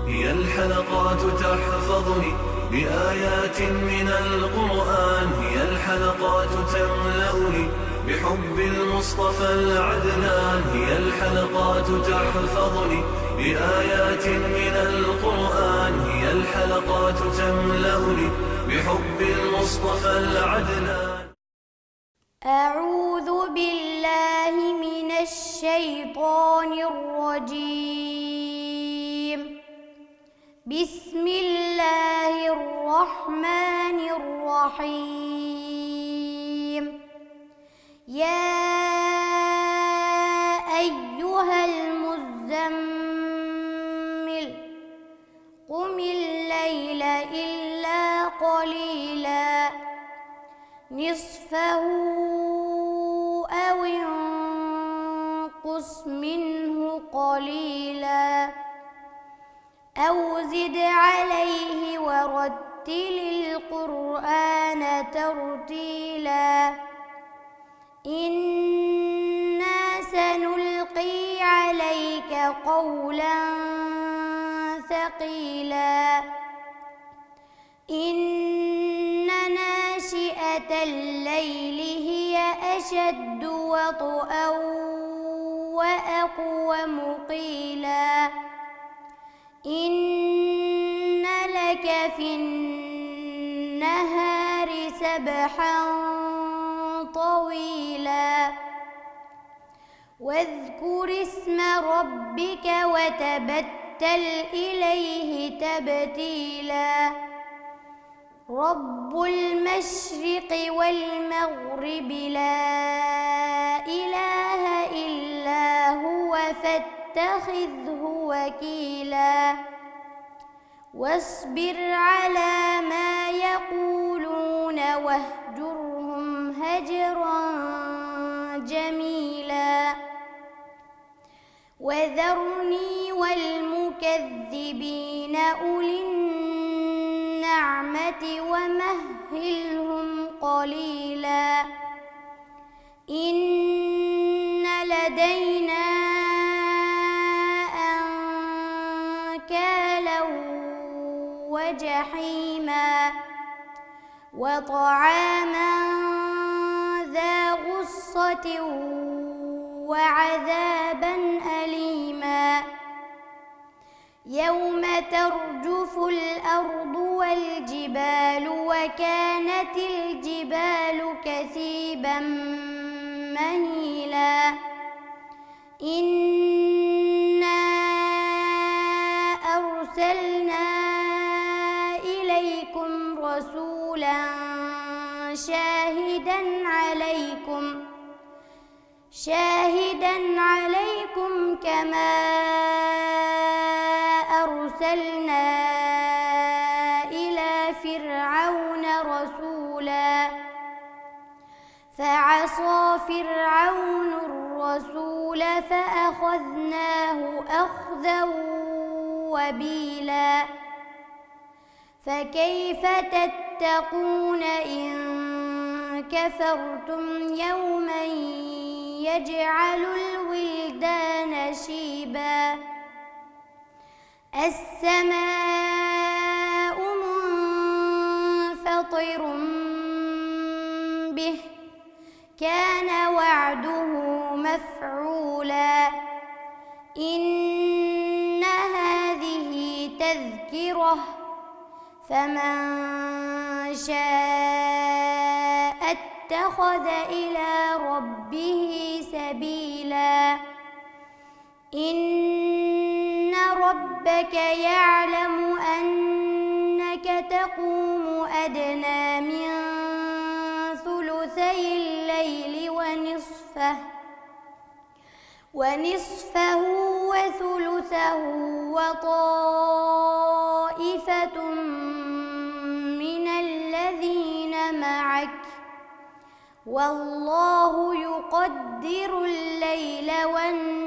هي الحلقات تحفظني بآيات من القرآن، هي الحلقات تملأني بحب المصطفى العدنان، هي الحلقات تحفظني بآيات من القرآن، هي الحلقات تملأني بحب المصطفى العدنان. أعوذ بالله من الشيطان الرجيم. بسم الله الرحمن الرحيم. يا أيها المزمل قم الليل إلا قليلا نصفه أو انقص منه قليلا أو زد عليه ورتل القرآن ترتيلا إنا سنلقي عليك قولا ثقيلا إن ناشئة الليل هي أشد وطئا وأقوم قيلا إن لك في النهار سبحا طويلا واذكر اسم ربك وتبتل إليه تبتيلا رب المشرق والمغرب لا إله إلا هو فاتخذه وكيلا واصبر على ما يقولون واهجرهم هجرا جميلا وذرني والمكذبين أولي النعمة ومهلهم قليلا إن لدينا أنكالا وجحيما وطعاما ذا غصة وعذابا أليما يوم ترجف الأرض والجبال وكانت الجبال كثيبا مهيلا إنا أرسلنا إليكم رسولا شاهدا عليكم كما أرسلنا إلى فرعون رسولا فعصى فرعون الرسول فأخذناه أخذا وبيلا فكيف تتقون إن كفرتم يوما يجعل الولدان شيبا السماء منفطر به كان وعده مفعولا إن هذه تذكرة فمن شاء اتخذ إلى ربه سبيلا إن ربك يعلم أنك تقوم أدنى من ثلثي الليل ونصفه وثلثه وطائفة من الذين معك والله يقدر الليل والنهار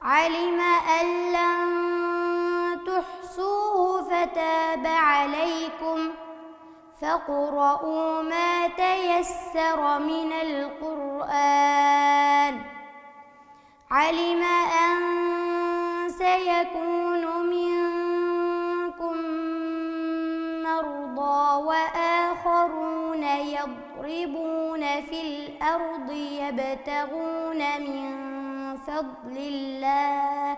علم أن لن تحصوه فتاب عليكم فاقرؤوا ما تيسر من القرآن علم أن يكون منكم مرضى وآخرون يضربون في الأرض يبتغون من فضل الله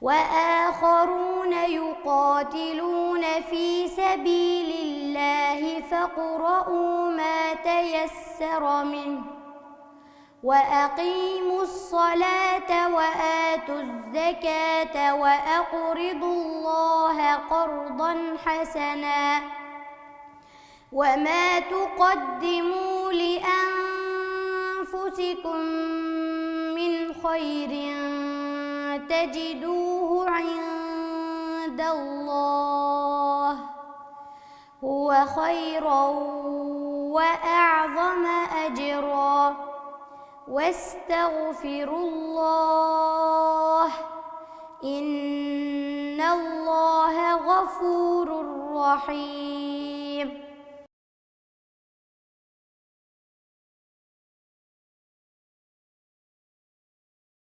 وآخرون يقاتلون في سبيل الله فاقرؤوا ما تيسر منه وأقيموا الصلاة وآتوا الزكاة وأقرضوا الله قرضا حسنا وما تقدموا لأنفسكم من خير تجدوه عند الله هو خيرا وأعظم أجرا واستغفروا الله إن الله غفور رحيم.